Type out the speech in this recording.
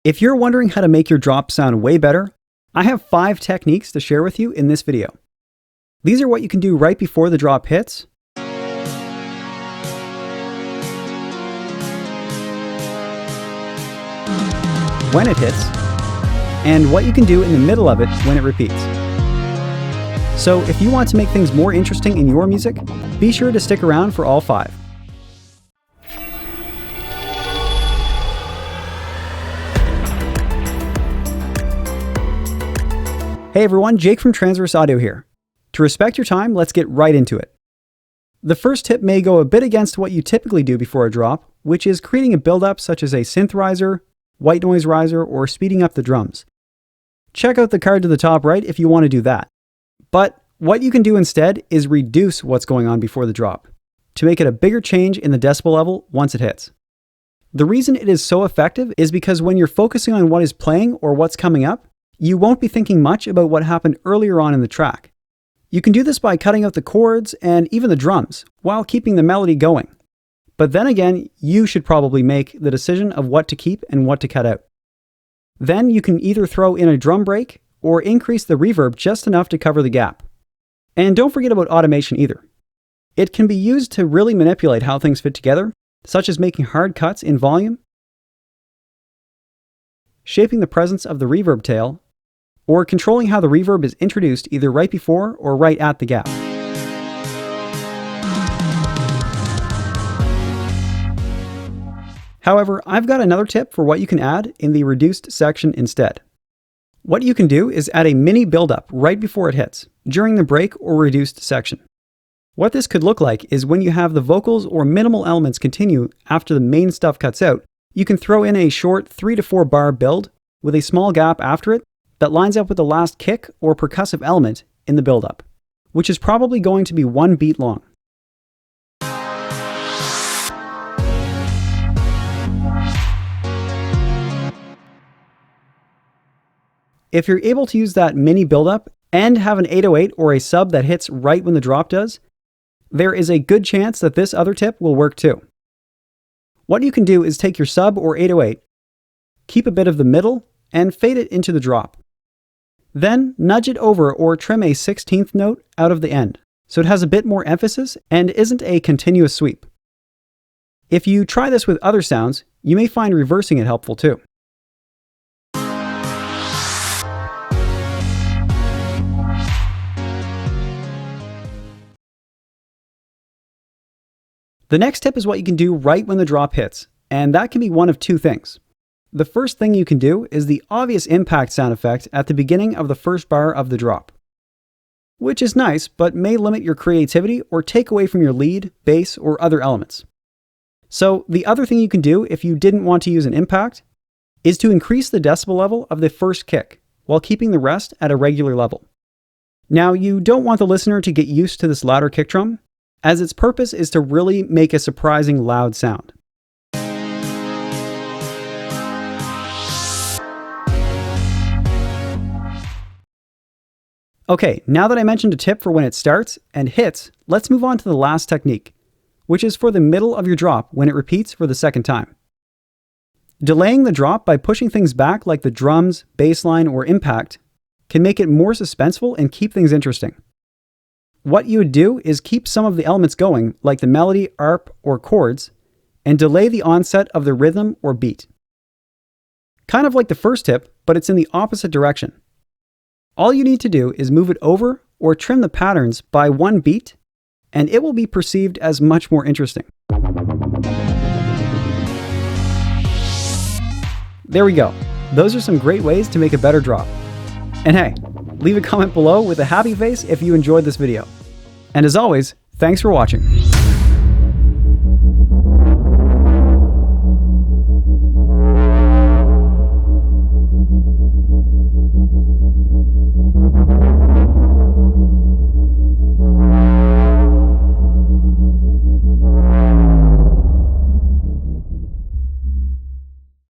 If you're wondering how to make your drop sound way better, I have 5 techniques to share with you in this video. These are what you can do right before the drop hits, when it hits, and what you can do in the middle of it when it repeats. So if you want to make things more interesting in your music, be sure to stick around for all 5. Hey everyone, Jake from Transverse Audio here. To respect your time, let's get right into it. The first tip may go a bit against what you typically do before a drop, which is creating a buildup such as a synth riser, white noise riser, or speeding up the drums. Check out the card to the top right if you want to do that. But what you can do instead is reduce what's going on before the drop, to make it a bigger change in the decibel level once it hits. The reason it is so effective is because when you're focusing on what is playing or what's coming up, you won't be thinking much about what happened earlier on in the track. You can do this by cutting out the chords and even the drums, while keeping the melody going. But then again, you should probably make the decision of what to keep and what to cut out. Then you can either throw in a drum break or increase the reverb just enough to cover the gap. And don't forget about automation either. It can be used to really manipulate how things fit together, such as making hard cuts in volume, shaping the presence of the reverb tail, or controlling how the reverb is introduced either right before or right at the gap. However, I've got another tip for what you can add in the reduced section instead. What you can do is add a mini buildup right before it hits, during the break or reduced section. What this could look like is when you have the vocals or minimal elements continue after the main stuff cuts out, you can throw in a short 3 to 4 bar build with a small gap after it that lines up with the last kick or percussive element in the buildup, which is probably going to be 1 beat long. If you're able to use that mini buildup and have an 808 or a sub that hits right when the drop does, there is a good chance that this other tip will work too. What you can do is take your sub or 808, keep a bit of the middle, and fade it into the drop. Then nudge it over or trim a 16th note out of the end, so it has a bit more emphasis and isn't a continuous sweep. If you try this with other sounds, you may find reversing it helpful too. The next tip is what you can do right when the drop hits, and that can be one of 2 things. The first thing you can do is the obvious impact sound effect at the beginning of the first bar of the drop, which is nice, but may limit your creativity or take away from your lead, bass, or other elements. So the other thing you can do if you didn't want to use an impact is to increase the decibel level of the first kick while keeping the rest at a regular level. Now, you don't want the listener to get used to this louder kick drum, as its purpose is to really make a surprising loud sound. Okay, now that I mentioned a tip for when it starts and hits, let's move on to the last technique, which is for the middle of your drop when it repeats for the second time. Delaying the drop by pushing things back like the drums, bass line, or impact can make it more suspenseful and keep things interesting. What you would do is keep some of the elements going, like the melody, arp, or chords, and delay the onset of the rhythm or beat. Kind of like the first tip, but it's in the opposite direction. All you need to do is move it over or trim the patterns by 1 beat, and it will be perceived as much more interesting. There we go. Those are some great ways to make a better drop. And hey, leave a comment below with a happy face if you enjoyed this video. And as always, thanks for watching.